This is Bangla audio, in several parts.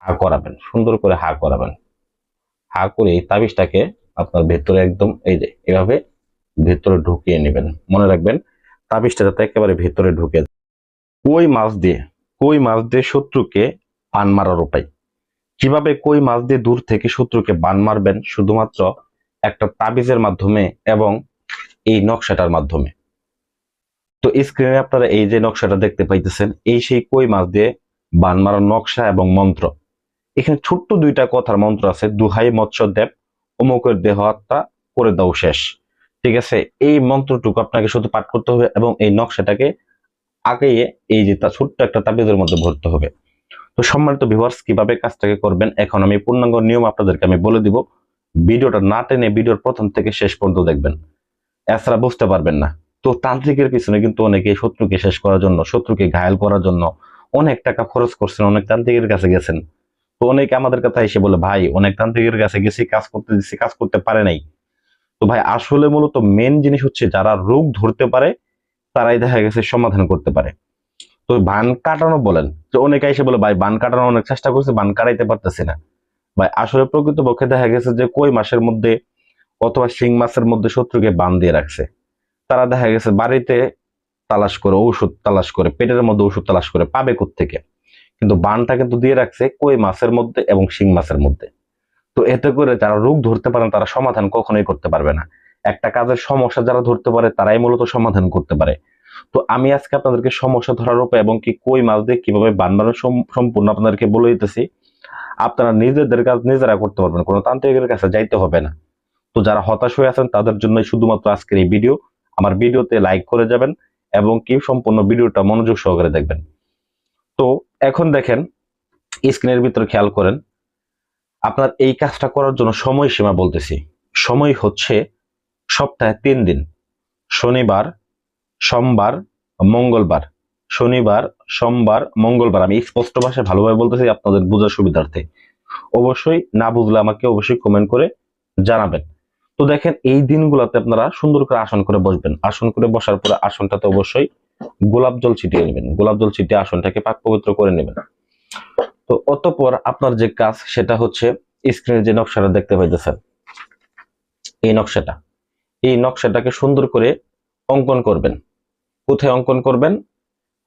হা করাবেন, সুন্দর করে হা করাবেন। হা করে এই তাবিজটাকে আপনার ভেতরে একদম এই যে এভাবে ভেতরে ঢুকিয়ে নেবেন। মনে রাখবেন তাবিজটা যাতে একেবারে ভেতরে ঢুকে যায়। কই মাছ দিয়ে, কই মাছ দিয়ে শত্রুকে বান মারার উপায়। কিভাবে কই মাছ দিয়ে দূর থেকে শত্রুকে বান মারবেন? শুধুমাত্র একটা তাবিজের মাধ্যমে এবং এই নকশাটার মাধ্যমে। তো স্ক্রিনে আপনারা এই যে নকশাটা দেখতে পাইতেছেন, এই সেই কই মাছ দিয়ে বান মারার নকশা এবং মন্ত্র। এখানে ছোট্ট দুইটা কথার মন্ত্র আছে, দুহাই মৎস্যদেব অমুকের দেহ হত্যা করে দাও শেষ। ঠিক আছে, এই মন্ত্রটুকু আপনাকে শুধু পাঠ করতে হবে এবং এই নকশাটাকে আগেই এই যে তা ছোট্ট একটা তাবিজের মধ্যে ভরতে হবে। তো সম্মানিত ভিউয়ার্স, কিভাবে কাজটাকে করবেন এখন আমি পূর্ণাঙ্গ নিয়ম আপনাদেরকে আমি বলে দিব। ভিডিওটা না টেনে ভিডিওর প্রথম থেকে শেষ পর্যন্ত দেখবেন, এছাড়া বুঝতে পারবেন না। তো তান্ত্রিকের পিছনে কিন্তু অনেকে শত্রুকে শেষ করার জন্য, শত্রুকে ঘায়েল করার জন্য অনেক টাকা খরচ করছেন, অনেক তান্ত্রিকের কাছে গেছেন। তো অনেকে আমাদের কথা এসে বলে, ভাই অনেক তান্ত্রিকের কাছে গেছি, কাজ করতে দিচ্ছি, কাজ করতে পারে নাই। তো ভাই আসলে মূলত মেন জিনিস হচ্ছে যারা রোগ ধরতে পারে তারাই দেখা গেছে সমাধান করতে পারে। তো বান কাটানো বলেন, তো অনেকে এসে বলে ভাই বান কাটানো অনেক চেষ্টা করছে, বান কাটাইতে পারতেছি না। ভাই আসলে প্রকৃতপক্ষে দেখা গেছে যে কই মাসের মধ্যে অথবা শিং মাছের মধ্যে শত্রুকে বান দিয়ে রাখছে। তারা দেখা গেছে বাড়িতে তালাশ করে, ঔষধ তালাশ করে, পেটের মধ্যে ওষুধ তালাশ করে পাবে থেকে, কিন্তু বানটা কিন্তু দিয়ে রাখছে কই মাছের মধ্যে এবং শিং মাছের মধ্যে। তো এতে করে যারা রোগ ধরতে পারেন তারা সমাধান কখনোই করতে পারবে না। একটা কাজের সমস্যা যারা ধরতে পারে তারাই মূলত সমাধান করতে পারে। তো আমি আজকে আপনাদেরকে সমস্যা ধরার উপায় এবং কি কই মাছ দিয়ে কিভাবে বান বানানো সম্পূর্ণ আপনাদেরকে বলে দিতেছি। আপনারা নিজেদের কাজ নিজেরা করতে পারবেন, কোনো তান্ত্রিকের কাছে যাইতে হবে না। তো যারা হতাশ হয়ে আছেন তাদের জন্য শুধুমাত্র আজকের এই ভিডিও। আমার ভিডিওতে লাইক করে যাবেন এবং কি সম্পূর্ণ ভিডিওটা মনোযোগ সহকারে দেখবেন। তো এখন দেখেন, স্ক্রিনের ভিতরে খেয়াল করেন, আপনার এই কাজটা করার জন্য সময়সীমা বলতেছি। সময় হচ্ছে সপ্তাহে 3 দিন, শনিবার, সোমবার, মঙ্গলবার। শনিবার, সোমবার, মঙ্গলবার। আমি স্পষ্ট ভাষায় ভালোভাবে বলতেছি আপনাদের বোঝার সুবিধার্থে। অবশ্যই না বুঝলে আমাকে অবশ্যই কমেন্ট করে জানাবেন। তো দেখেন এই দিনগুলোতে আপনারা সুন্দর করে আসন করে বসবেন। আসন করে বসার পরে আসনটাতে অবশ্যই গোলাপ জল ছিটিয়ে নেবেন। গোলাপ জল ছিটিয়ে আসনটাকে পাক পবিত্র করে নেবেন। তো অতঃপর আপনার যে কাজ সেটা হচ্ছে, স্ক্রিনে যে নকশাটা দেখতে পাইতেছেন, এই নকশাটা, এই নকশাটাকে সুন্দর করে অঙ্কন করবেন। কোথায় অঙ্কন করবেন?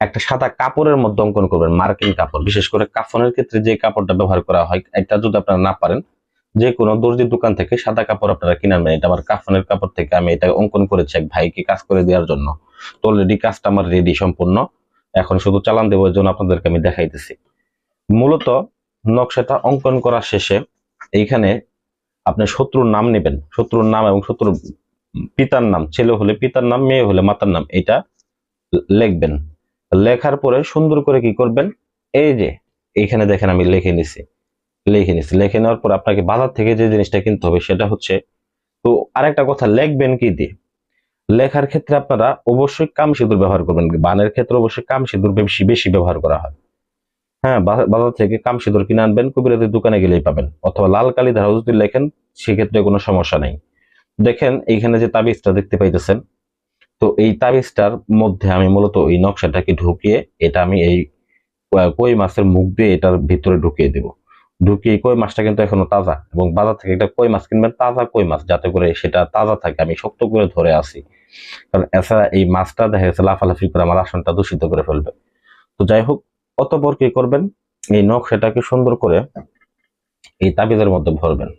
একটা সাদা কাপড়ের মধ্যে অঙ্কন করবেন, মার্কিং কাপড়। বিশেষ করে কাফনের ক্ষেত্রে যে কাপড়টা ব্যবহার করা হয়, এটা যদি আপনারা না পারেন, যে কোনো দর্জির দোকান থেকে সাদা কাপড় আপনারা কিনে আনবেন। এটা আমার কাফনের কাপড় থেকে আমি এটা অঙ্কন করেছি এক ভাইকে কাজ করে দেওয়ার জন্য। তো অলরেডি কাজটা আমার রেডি সম্পূর্ণ, এখন শুধু চালান দেবো, এর জন্য আপনাদেরকে আমি দেখাইতেছি। মূলত নকশাটা অঙ্কন করা শেষে এইখানে আপনি শত্রুর নাম নেবেন, শত্রুর নাম এবং শত্রুর পিতার নাম, ছেলে হলে পিতার নাম, মেয়ে হলে মাতার নাম, এটা লিখবেন। লেখার পরে সুন্দর করে কি করবেন, এই যে এইখানে দেখেন আমি লিখে নিছি। লিখে নেওয়ার পর আপনাকে বাজার থেকে যে জিনিসটা কিনতে হবে সেটা হচ্ছে, তো আরেকটা কথা, লিখবেন কি দিয়ে? লেখার ক্ষেত্রে আপনারা অবশ্যই কাম সিঁদুর ব্যবহার করবেন। বানের ক্ষেত্রে অবশ্যই কাম সিঁদুর বেশি বেশি ব্যবহার করা হয়। হ্যাঁ, বাজার থেকে কাম সিঁদুর কিনে আনবেন, কবিরাজের দোকানে গেলেই পাবেন, অথবা লাল কালি ধারা যদি লেখেন সেক্ষেত্রে কোনো সমস্যা নেই। দেখেন এইখানে যে তাবিজটা দেখতে পাইতেছেন, তো এই তাবিজটার মধ্যে আমি মূলত এই নকশাটাকে ঢুকিয়ে, এটা আমি এই কই মাছের মুখ দিয়ে এটার ভিতরে ঢুকিয়ে দেব। ঢুকিয়ে কই মাছটা কিন্তু এখনো তাজা, এবং বাজার থেকে একটা কই মাছ কিনবেন, তাজা কই মাছ, যাতে করে সেটা তাজা থাকে। আমি শক্ত করে ধরে আসি, কারণ এছাড়া এই মাছটা দেখা গেছে লাফালাফি করে আমার আসনটা দূষিত করে ফেলবে। তো যাই হোক, অতঃপর কি করবেন, এই নকশাটাকে সুন্দর করে এই তাবিজের মধ্যে ভরবেন।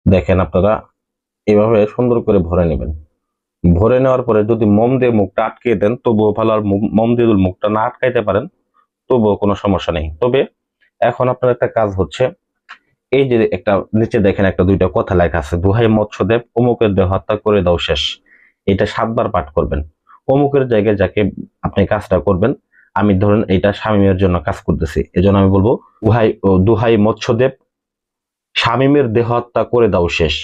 দেখেন আপনারা এইভাবে সুন্দর করে ভরে নেবেন। ভরে নেওয়ার পরে যদি মোম দিয়ে মুখটা আটকে দেন তবুও ভালো, আর মোম দিয়ে যদি মুখটা না আটকাইতে পারেন তবুও কোনো সমস্যা নেই। তবে এখন আপনার একটা কাজ হচ্ছে, এই যে একটা নিচে দেখেন একটা দুইটা কথা লেখা আছে, দোহাই মৎস্যদেব অমুকের দেহ হত্যা করে দাও শেষ। এটা 7 বার পাঠ করবেন। অমুকের জায়গায় যাকে আপনি কাজটা করবেন, আমি ধরেন এটা শামীমের জন্য কাজ করতেছি, এজন্য আমি বলবো দোহাই মৎস্যদেব শামীমের দেহ হত্যা করে দাও শেষ।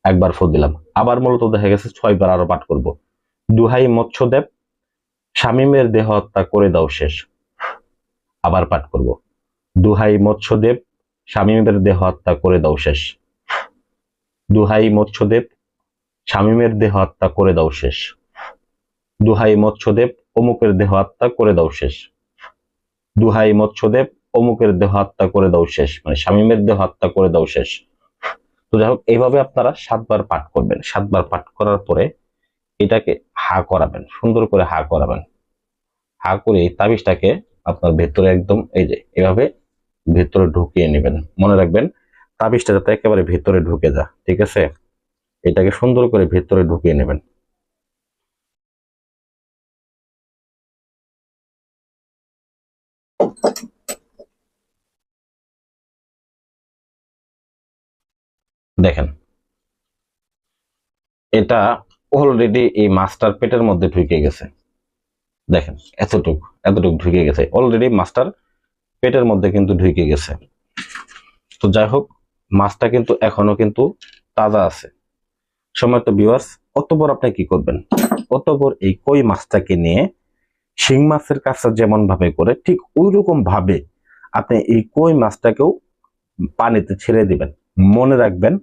একবার ফু দিলাম। আবার মূলত দেখা গেছে 6 বার আরো পাঠ করব, দোহাই মৎস্যদেব শামীমের দেহ হত্যা করে দাও শেষ। আবার পাঠ করব, দোহাই মৎস্যদেব শামীমের দেহ হত্যা করে দাও শেষ। দোহাই মৎস্যদেব শামীমের দেহ হত্যা করে দাও শেষ। দুহাই মৎস্যদেব অমুকের দেহ হত্যা করে দাও শেষ। দুহাই মৎস্যদেব অমুকের দেহ হত্যা করে দাও শেষ, মানে শামীমের দেহ হত্যা করে দাও শেষ। তো যাই হোক, এইভাবে আপনারা 7 বার পাঠ করবেন। 7 বার পাঠ করার পরে এটাকে হা করাবেন, সুন্দর করে হা করাবেন। হা করে এই তাবিজটাকে আপনার ভেতরে একদম এই যে এভাবে ভেতরে ঢুকিয়ে নেবেন। মনে রাখবেন তাবিজটা যাতে একেবারে ভেতরে ঢুকে যায়, ঠিক আছে? এটাকে সুন্দর করে ভেতরে ঢুকিয়ে নেবেন। দেখেন, এটা অলরেডি এই মাস্টার পেটের মধ্যে ঢুকে গেছে। দেখেন এতটুকু এতটুকু ঢুকে গেছে, অলরেডি মাস্টার পেটের মধ্যে কিন্তু ঢুকে গেছে। তো যাই হোক, মাছটা কিন্তু এখনো কিন্তু তাজা আছে। সময় তো ভিউয়ার্স, অতঃপর আপনি কি করবেন, অতঃপর এই কই মাছটাকে নিয়ে শিং মাছের কাছে যেমন ভাবে করে ঠিক ওই রকম ভাবে আপনি এই কই মাছটাকেও পানিতে ছেড়ে দিবেন। মনে রাখবেন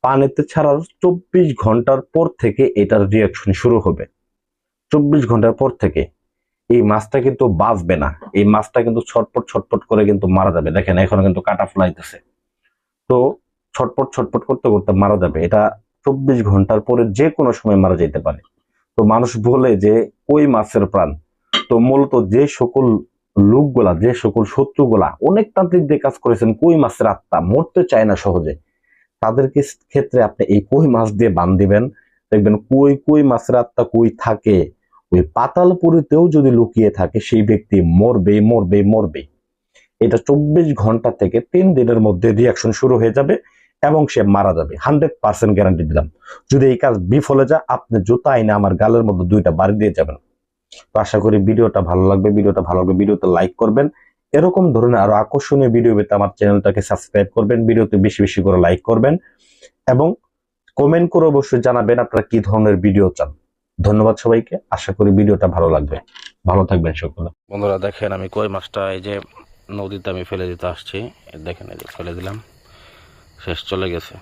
পানিতে ছাড়ার 24 ঘন্টার পর থেকে এটার রিয়াকশন শুরু হবে। 24 ঘন্টার পর থেকে এই মাছটা কিন্তু বাঁচবে না, এই মাছটা কিন্তু ছটপট ছটপট করে কিন্তু মারা যাবে। দেখেন এখনো কিন্তু কাটা ফুলাইতেছে। তো ছটপট ছটপট করতে করতে মারা যাবে। এটা 24 ঘন্টার পরে যে কোনো সময় মারা যেতে পারে। তো মানুষ বলে যে কই মাছের প্রাণ, তো মূলত যে সকল লোকগুলা, যে সকল শত্রুগুলা অনেক তান্ত্রিক দিয়ে কাজ করেছেন, কই মাছের আত্মা মরতে চায় না সহজে, তাদেরকে ক্ষেত্রে আপনি এই কই মাছ দিয়ে বান দিবেন। দেখবেন কই কই মাছের আত্মা কই থাকে, ওই পাতালপুরীতেও যদি লুকিয়ে থাকে সেই ব্যক্তি মরবে মরবে মরবে। এটা 24 ঘন্টা থেকে 3 দিনের মধ্যে রিয়াকশন শুরু হয়ে যাবে এবং সে মারা যাবে। 100% গ্যারান্টি দিলাম। যদি এই কাজ বিফলে যায়, আপনি জুতা আইনে আমার গালের মধ্যে 2টা বাড়ি দিয়ে যাবেন। তো আশা করি ভিডিওটা ভালো লাগবে। ভিডিওতে লাইক করবেন। এরকম ধরনের আরো আকর্ষণীয় ভিডিও পেতে আমার চ্যানেলটাকে সাবস্ক্রাইব করবেন। ভিডিওতে বেশি বেশি করে লাইক করবেন এবং কমেন্ট করে অবশ্যই জানাবেন আপনারা কি ধরনের ভিডিও চান। ধন্যবাদ সবাইকে। আশা করি ভিডিওটা ভালো লাগবে। ভালো থাকবেন সকলে। বন্ধুরা দেখেন, আমি কই মাছটা এই যে নদীতে আমি ফেলে দিতে আসছি। দেখেন এই যে ফেলে দিলাম, শেষ চলে গেছে।